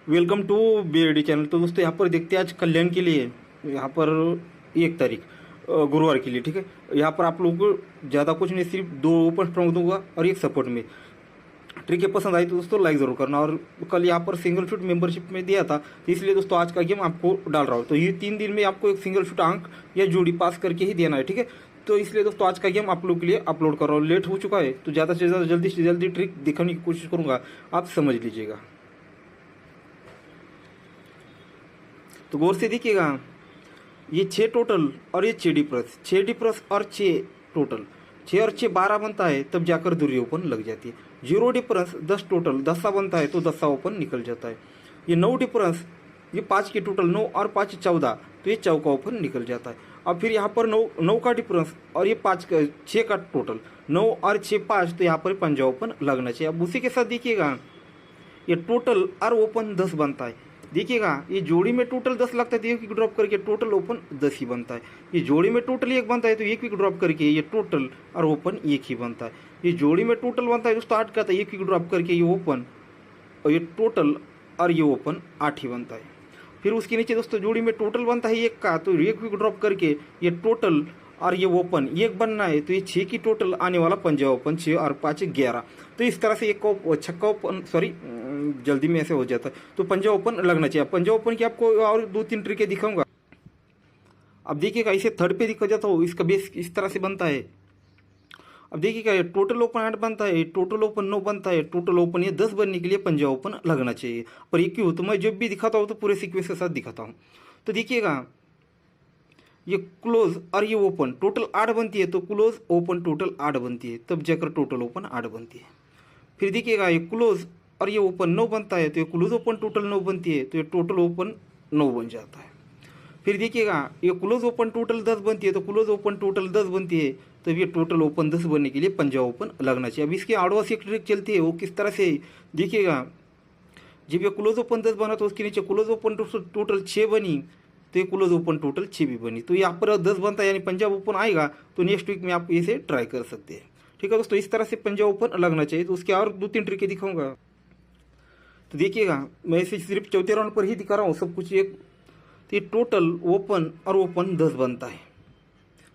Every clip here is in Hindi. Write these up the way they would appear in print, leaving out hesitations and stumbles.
Welcome to BOD channel. तो दोस्तों यहाँ पर देखते हैं आज कल्याण के लिए, यहाँ पर 1 तारीख गुरुवार के लिए, ठीक है। यहाँ पर आप लोगों को ज़्यादा कुछ नहीं, सिर्फ 2 ओपन स्ट्रॉन्ग दूंगा और 1 सपोर्ट में। ट्रिक है, पसंद आई तो दोस्तों लाइक ज़रूर करना। और कल यहाँ पर सिंगल शूट मेंबरशिप में दिया था, तो इसलिए दोस्तों आज का गेम आपको डाल रहा हूँ। तो ये 3 दिन में आपको एक सिंगल शूट अंक या जोड़ी पास करके ही देना है, ठीक है। तो इसलिए दोस्तों आज का गेम आप लोग के लिए अपलोड कर रहा हूँ। लेट हो चुका है तो ज़्यादा से ज़्यादा जल्दी से जल्दी ट्रिक दिखाने की कोशिश करूँगा, आप समझ लीजिएगा। तो गौर से देखिएगा, ये 6 टोटल और ये 6 डिफरेंस, 6 डिफरेंस और 6 टोटल, 6 और 6 12 बनता है, तब जाकर दूरी ओपन लग जाती है। 0 डिफरेंस 10 टोटल 10 बनता है, तो 10 ओपन निकल जाता है। ये 9 डिफरेंस, ये 5 के टोटल 9 और 5 14, तो ये चौका ओपन निकल जाता है। अब फिर यहाँ पर 9 का डिफरेंस और ये 6 का टोटल 9 और 6 5, तो यहाँ पर पंजा ओपन लगना चाहिए। अब उसी के साथ देखिएगा, ये टोटल और ओपन 10 बनता है। देखिएगा, ये जोड़ी में टोटल 10 लगता है तो 1 विकेट ड्रॉप करके टोटल ओपन 10 ही बनता है। ये जोड़ी में टोटल 1 बनता है तो 1 विकेट ड्रॉप करके ये टोटल और ओपन 1 ही बनता है। ये जोड़ी में टोटल बनता है दोस्तों 8 का, तो 1 विकेट ड्रॉप करके ये ओपन और ये टोटल और ये ओपन 8 ही बनता है। फिर उसके नीचे दोस्तों जोड़ी में टोटल बनता है 1 का, तो 1 विकेट ड्रॉप करके ये टोटल और ये ओपन 1 बनना है, तो ये 6 की टोटल आने वाला पंजा ओपन 6 और 5 11। तो इस तरह से एक छक्का ओपन, सॉरी जल्दी में ऐसे हो जाता है, तो पंजा ओपन लगना चाहिए। पंजा ओपन की आपको और 2-3 ट्रिकें दिखाऊंगा। अब देखिएगा, इसे थर्ड पे दिखा जाता हो, इसका बेस इस तरह से बनता है। अब देखिएगा, ये टोटल ओपन 8 बनता है, टोटल ओपन 9 बनता है, टोटल ओपन ये 10 बनने के लिए पंजा ओपन लगना चाहिए। पर ये क्यों, तो मैं जब भी दिखाता हूँ तो पूरे सीक्वेंस के साथ दिखाता हूँ। तो देखिएगा, ये क्लोज और ये ओपन टोटल 8 बनती है, तो क्लोज ओपन टोटल 8 बनती है, तब जाकर टोटल ओपन 8 बनती है। फिर देखिएगा, ये क्लोज और ये ओपन 9 बनता है, तो ये क्लोज ओपन टोटल 9 बनती है, तो ये टोटल ओपन 9 बन जाता है। फिर देखिएगा, ये क्लोज ओपन टोटल 10 बनती है, तो क्लोज ओपन टोटल 10 बनती है, तो ये टोटल ओपन 10 बनने के लिए पंजा ओपन लगना चाहिए। अब इसके आड़वा से एक ट्रिक चलती है, वो किस तरह से देखिएगा, जब ये क्लोज ओपन 10 बना तो उसके नीचे क्लोज ओपन टोटल 6 बनी, तो ये क्लोज ओपन टोटल 6 भी बनी, तो यहाँ पर 10 बनता है, यानी पंजाब ओपन आएगा। तो नेक्स्ट वीक में आप इसे ट्राई कर सकते हैं, ठीक है दोस्तों। इस तरह से पंजाब ओपन लगना चाहिए। तो उसके और 2-3 ट्रिकें दिखाऊंगा। तो देखिएगा, मैं इसे सिर्फ चौथे राउंड पर ही दिखा रहा हूँ सब कुछ एक। तो ये टोटल ओपन और ओपन 10 बनता है,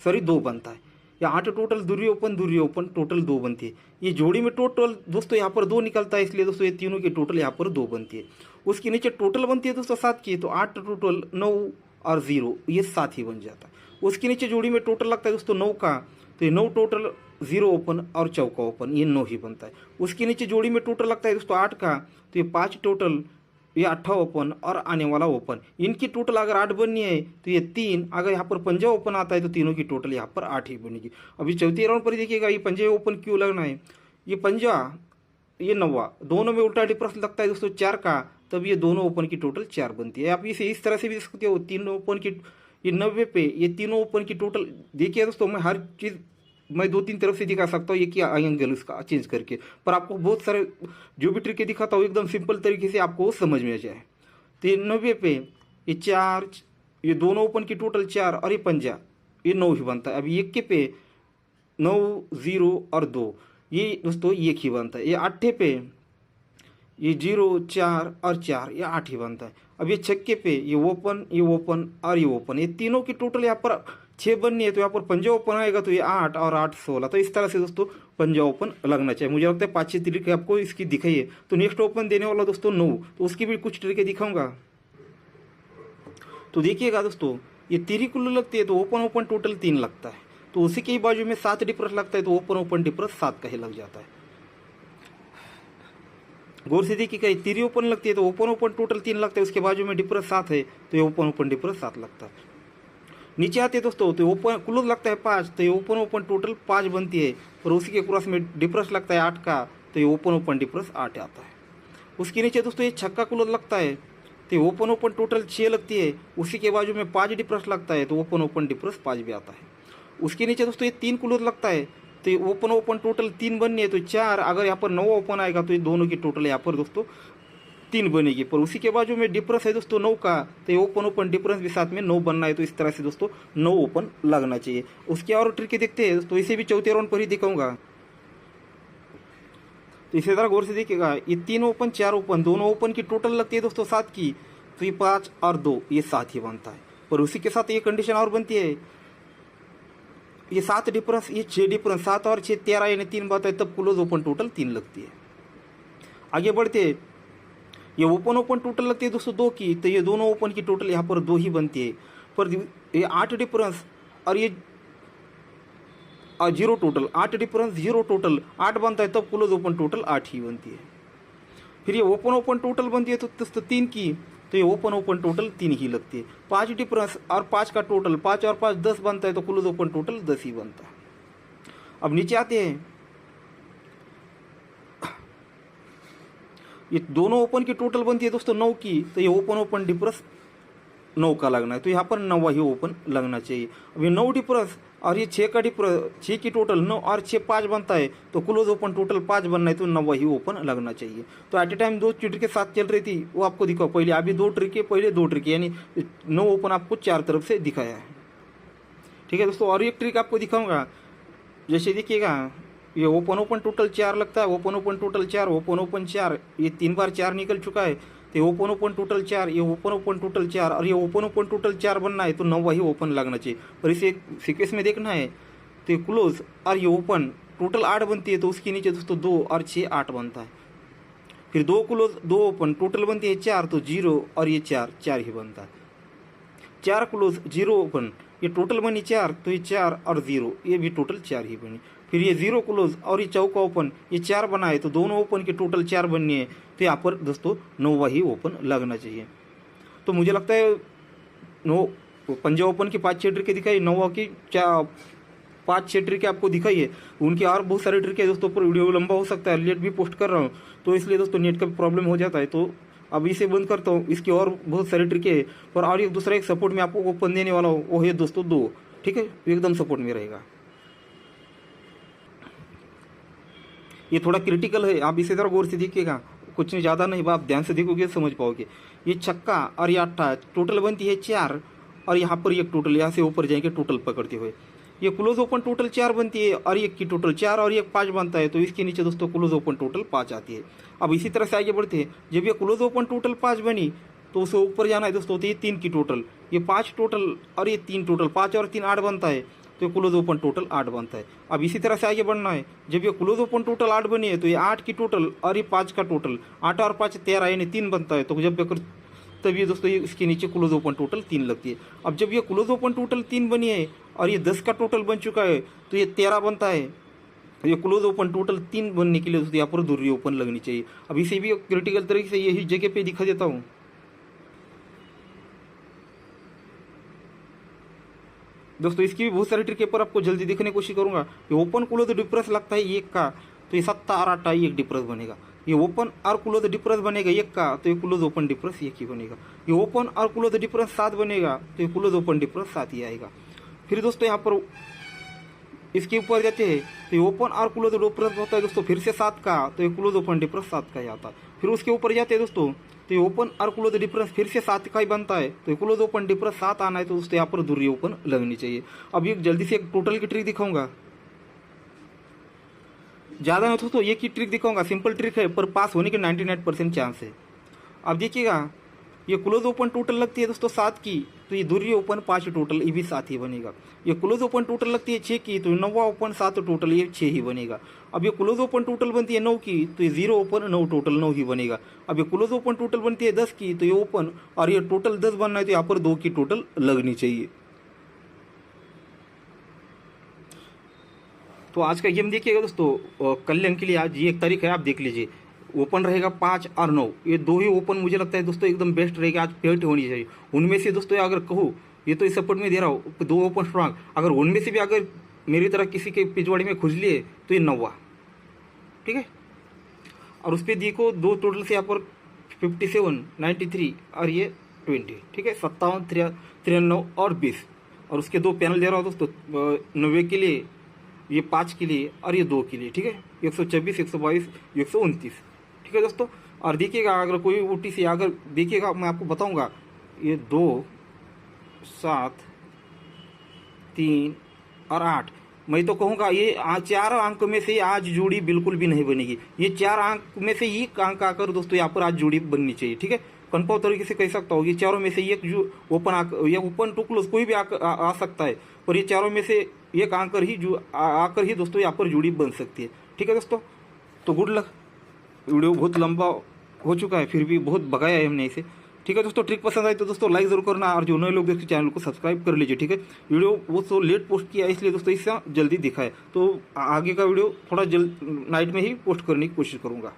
सॉरी 2 बनता है। या 8 टोटल दूरी ओपन टोटल 2 बनती है। ये जोड़ी में टोटल दोस्तों यहाँ पर 2 निकलता है, इसलिए दोस्तों ये तीनों की टोटल यहाँ पर 2 बनती है। उसके नीचे टोटल बनती है दोस्तों 7 की, तो 8 टोटल 9 और 0, ये 7 ही बन जाता है। उसके नीचे जोड़ी में टोटल लगता है दोस्तों 9 का, तो ये 9 टोटल 0 ओपन और चौका ओपन, ये 9 ही बनता है। उसके नीचे जोड़ी में टोटल लगता है दोस्तों 8 का, तो ये 5 टोटल, ये 8 ओपन और आने वाला ओपन, इनकी टोटल अगर 8 बननी है तो ये 3, अगर यहाँ पर पंजा ओपन आता है तो तीनों की टोटल यहाँ पर 8 ही बनेगी। अभी चौथे राउंड पर देखिएगा, ये पंजा ओपन क्यों लगना है, ये पंजा ये 9, दोनों में उल्टा डिफरेंस लगता है दोस्तों 4 का, तब ये दोनों ओपन की टोटल 4 बनती है। आप इसे इस तरह से भी देख सकते हो, तीनों ओपन की, ये 90 पे ये तीनों ओपन की टोटल। देखिए दोस्तों, मैं हर चीज़ मैं 2-3 तरफ से दिखा सकता हूँ, ये क्या एंगल उसका चेंज करके, पर आपको बहुत सारे जो भी ट्रिकें दिखाता हूँ एकदम सिंपल तरीके से आपको वो समझ में आ जाए। तो ये 90 पे ये 4, ये दोनों ओपन की टोटल 4 और ये पंजा ये 9 ही बनता है। अभी 1 के पे 9 0 और 2, ये दोस्तों 1 ही बनता है। ये 8 पे ये 0 4 और 4, ये 8 ही बनता है। अब ये 6 पे ये ओपन और ये ओपन, ये तीनों की टोटल यहाँ पर 6 बननी है, तो यहाँ पर पंजा ओपन आएगा, तो ये 8 और 8 16। तो इस तरह से दोस्तों पंजा ओपन लगना चाहिए। मुझे लगता है 5-6 तरीके आपको इसकी दिखाइए। तो नेक्स्ट ओपन देने वाला दोस्तों 9, तो उसकी भी कुछ तरीके दिखाऊंगा। तो देखिएगा दोस्तों, ये तिरी कुल्लू लगती है, तो ओपन टोटल 3 लगता है, तो उसी के ही बाजू में 7 डिफरेंस लगता है, तो ओपन डिफरेंस 7 का ही लग जाता है। गौर से देखिएगा, ये तिरी ओपन लगती है, तो ओपन टोटल 3 लगता है, उसके बाजू में डिफरेंस 7 है, तो ये ओपन डिफरेंस 7 लगता है। नीचे आते हैं दोस्तों, तो ओपन क्लोज लगता है 5, तो ये ओपन टोटल 5 बनती है, और उसी के क्रॉस में डिफरेंस लगता है 8 का, तो ये ओपन डिफरेंस 8 आता है। उसके नीचे दोस्तों ये छक्का क्लोज लगता है, तो ये ओपन टोटल 6 लगती है, उसी के बाजू में 5 डिफरेंस लगता है, तो ओपन डिफरेंस 5 भी आता है। उसके नीचे दोस्तों ये 3 क्लोज लगता है, तो ये ओपन टोटल 3 बननी है, तो 4, अगर यहाँ पर 9 ओपन आएगा तो ये दोनों की टोटल यहाँ पर दोस्तों 3 बनेगी। पर उसी के बाजू में डिफरेंस है दोस्तों 9 का, तो ये ओपन डिफरेंस भी साथ में 9 बनना है, तो इस तरह से दोस्तों 9 ओपन लगना चाहिए। उसके और ट्रिक देखते हैं, तो इसे भी चौथे राउंड पर ही दिखाऊंगा। तो इसे ज़रा गौर से देखिएगा, ये 3 ओपन 4 ओपन, दोनों ओपन की टोटल लगती है दोस्तों 7 की, तो ये 5 और 2 ये 7 ही बनता है। पर उसी के साथ ये कंडीशन और बनती है, ये 7 डिफरेंस ये 6 डिफरेंस, 7 और 6 13 यानी 3 बनता है, तब क्लोज ओपन टोटल 3 लगती है। आगे बढ़ते, ये ओपन ओपन टोटल लगती है दोस्तों 2 की, तो ये दोनों ओपन की टोटल यहाँ पर 2 ही बनती है। पर ये 8 डिफरेंस और ये 0 टोटल, 8 डिफरेंस 0 टोटल 8 बनता है, तब क्लोज ओपन टोटल 8 ही बनती है। फिर ये ओपन ओपन टोटल बनती है तो दोस्तों 3 की, तो ये ओपन ओपन टोटल 3 ही लगती है। 5 डिफरेंस और 5 का टोटल, 5 और 5 10 बनता है, तो क्लोज ओपन टोटल 10 ही बनता है। अब नीचे आते हैं, ये दोनों ओपन की टोटल बनती है दोस्तों 9 की, तो ये ओपन ओपन डिफरेंस 9 का लगना है, तो यहाँ पर 9 ही ओपन लगना चाहिए। अब ये 9 डिफरेंस और ये 6 का डिफरेंस, 6 की टोटल 9 और 6 5 बनता है, तो क्लोज ओपन टोटल 5 बनना है, तो 9 ही ओपन लगना चाहिए। तो एट ए टाइम 2 ट्रिक के साथ चल रही थी, वो आपको दिखाओ। पहले अभी 2 ट्रिक है, पहले 2 ट्रिक, यानी 9 ओपन आपको 4 तरफ से दिखाया है। ठीक है दोस्तों, और एक ट्रिक आपको दिखाऊंगा। जैसे देखिएगा, ये ओपन ओपन टोटल 4 लगता है, open open total 4, open open 4, ये 3 बार 4 निकल चुका है, तो ओपन ओपन टोटल 4, ये ओपन ओपन टोटल 4 और ये ओपन ओपन टोटल 4 बनना है, तो 9 ही ओपन लगना चाहिए। और इसे सीक्वेंस में देखना है, तो ये क्लोज और ये ओपन टोटल 8 बनती है, तो उसके नीचे दोस्तों 2 और 6 8 बनता है। फिर 2 क्लोज 2 ओपन टोटल बनती है 4, तो 0 और ये 4 4 ही बनता है। 4 क्लोज 0 ओपन, ये टोटल बनी 4, तो ये 4 और 0 ये भी टोटल 4 ही बनी। फिर ये 0 क्लोज और ये चौका ओपन, ये 4 बना है, तो दोनों ओपन की टोटल 4 बननी है, तो यहाँ पर दोस्तों 9 ही ओपन लगना चाहिए। तो मुझे लगता है 9 पंजा ओपन की 5-6 ट्रिकें दिखाई, 9 की 5-6 ट्रिकें आपको दिखाई है। उनकी और बहुत सारी ट्रिकें दोस्तों, पर वीडियो लंबा हो सकता है, लेट भी पोस्ट कर रहा हूँ, तो इसलिए दोस्तों नेट का प्रॉब्लम हो जाता है, तो अब इसे बंद करता हूँ। इसकी और बहुत सारी ट्रिकें है, पर और एक दूसरा एक सपोर्ट में आपको ओपन देने वाला हूँ, वो है दोस्तों 2। ठीक है, एकदम सपोर्ट में रहेगा। ये थोड़ा क्रिटिकल है, आप इसे ज़रा गौर से देखिएगा, कुछ नहीं ज़्यादा नहीं, आप ध्यान से देखोगे समझ पाओगे। ये छक्का और ये 8 टोटल बनती है 4, और यहाँ पर एक टोटल, यहाँ से ऊपर जाएंगे टोटल पकड़ते हुए, ये क्लोज ओपन टोटल 4 बनती है, और एक की टोटल 4 और एक 5 बनता है, तो इसके नीचे दोस्तों क्लोज ओपन टोटल 5 आती है। अब इसी तरह से आगे बढ़ते हैं, जब ये क्लोज ओपन टोटल 5 बनी, तो उसे ऊपर जाना है दोस्तों, तो ये 3 की टोटल, ये 5 टोटल और ये 3 टोटल, 5 और 3 8 बनता है, तो क्लोज ओपन टोटल 8 बनता है। अब इसी तरह से आगे बढ़ना है, जब ये क्लोज ओपन टोटल 8 बनी है, तो ये 8 की टोटल और ये 5 का टोटल, 8 और 5 13 यानी 3 बनता है, तो जब तब ये दोस्तों ये इसके नीचे क्लोज ओपन टोटल 3 लगती है। अब जब ये क्लोज ओपन टोटल 3 बनी है और ये 10 का टोटल बन चुका है, तो ये 13 बनता है। ये क्लोज ओपन टोटल 3 बनने के लिए दोस्तों यहाँ पर दूरी ओपन लगनी चाहिए। अब इसे भी क्रिटिकल तरीके से यही जगह पे दिखा देता हूँ। दोस्तों इसकी भी बहुत सारी ट्रिक पर आपको जल्दी देखने की कोशिश करूंगा। ये ओपन क्लोज डिफरेंस लगता है 1 का, तो ये 7 और 8 एक डिफरेंस बनेगा। ये ओपन और क्लोज डिफरेंस बनेगा 1 का, तो ये क्लोज ओपन डिफरेंस 1 ही बनेगा। ये ओपन और क्लोज डिफरेंस 7 बनेगा, तो ये क्लोज ओपन डिफरेंस 7 ही आएगा। फिर दोस्तों यहाँ पर इसके ऊपर जाते हैं, तो ये ओपन और क्लोज डिफरेंस होता है दोस्तों फिर से 7 का, तो ये क्लोज ओपन डिफरेंस 7 का ही आता है। फिर उसके ऊपर जाते हैं दोस्तों, तो ये ओपन और क्लोज डिफरेंस फिर से 7 का ही बनता है, तो क्लोज ओपन डिफरेंस 7 आना है, तो दोस्तों यहाँ पर दूरी ओपन लगनी चाहिए। अब ये जल्दी से एक टोटल की ट्रिक दिखाऊंगा, ज़्यादा नहीं दोस्तों एक ही ट्रिक दिखाऊंगा, सिंपल ट्रिक है, पर पास होने के 99% चांस है। अब देखिएगा, ये क्लोज ओपन टोटल लगती है दोस्तों 7 की, तो ये दूरी ओपन 5 टोटल, ये भी 7 ही बनेगा। ये क्लोज ओपन टोटल लगती है 6 की, तो 9 ओपन 7 टोटल, ये 6 ही बनेगा। अब ये क्लोज ओपन टोटल बनती है 9 की, तो ये 0 ओपन 9 टोटल 9 ही बनेगा। अब ये क्लोज ओपन टोटल बनती है 10 की, तो ये ओपन और ये टोटल 10 बनना है, तो यहाँ पर 2 की टोटल लगनी चाहिए। तो आज का गेम देखिएगा दोस्तों, कल्याण के लिए आज ये 1 तारीख है, आप देख लीजिए। ओपन रहेगा 5 और 9, ये 2 ही ओपन मुझे लगता है दोस्तों एकदम बेस्ट रहेगा, आज पेट होनी चाहिए। उनमें से दोस्तों अगर कहूँ, ये तो इस सपोर्ट में दे रहा हूँ 2 ओपन स्ट्रांग, अगर उनमें से भी अगर मेरी तरह किसी के पिछवाड़ी में खुजली है, तो ये 9, ठीक है। और उस पर देखो 2 टोटल से यहाँ पर 57, 93 और ये 20, ठीक है, 57, 93 और 20। और उसके 2 पैनल दे रहा हूँ दोस्तों, 90 के लिए, ये 5 के लिए और ये 2 के लिए, ठीक है, 124, 122, 129, ठीक है दोस्तों। और देखिएगा अगर कोई ओटी से अगर देखिएगा, मैं आपको बताऊंगा, ये 2, 7, 3 और 8 मैं तो कहूँगा ये 4 अंक में से आज जोड़ी बिल्कुल भी नहीं बनेगी। ये 4 अंक में से एक अंक आकर दोस्तों यहाँ पर आज जोड़ी बननी चाहिए। ठीक है, कन्फर्म तरीके से कह सकता हूँ, ये चारों में से एक जो ओपन टू क्लोज कोई भी आ सकता है, पर ये चारों में से एक आकर ही आकर ही दोस्तों यहाँ पर जोड़ी बन सकती है। ठीक है दोस्तों, तो गुड लक। वीडियो बहुत लंबा हो चुका है, फिर भी बहुत भगाया है हमने इसे। ठीक है दोस्तों, ट्रिक पसंद आए तो दोस्तों लाइक जरूर करना, और जो नए लोग देखते चैनल को सब्सक्राइब कर लीजिए। ठीक है, वीडियो वो तो लेट पोस्ट किया इसलिए दोस्तों इससे जल्दी दिखाए, तो आगे का वीडियो थोड़ा नाइट में ही पोस्ट करने की कोशिश करूँगा।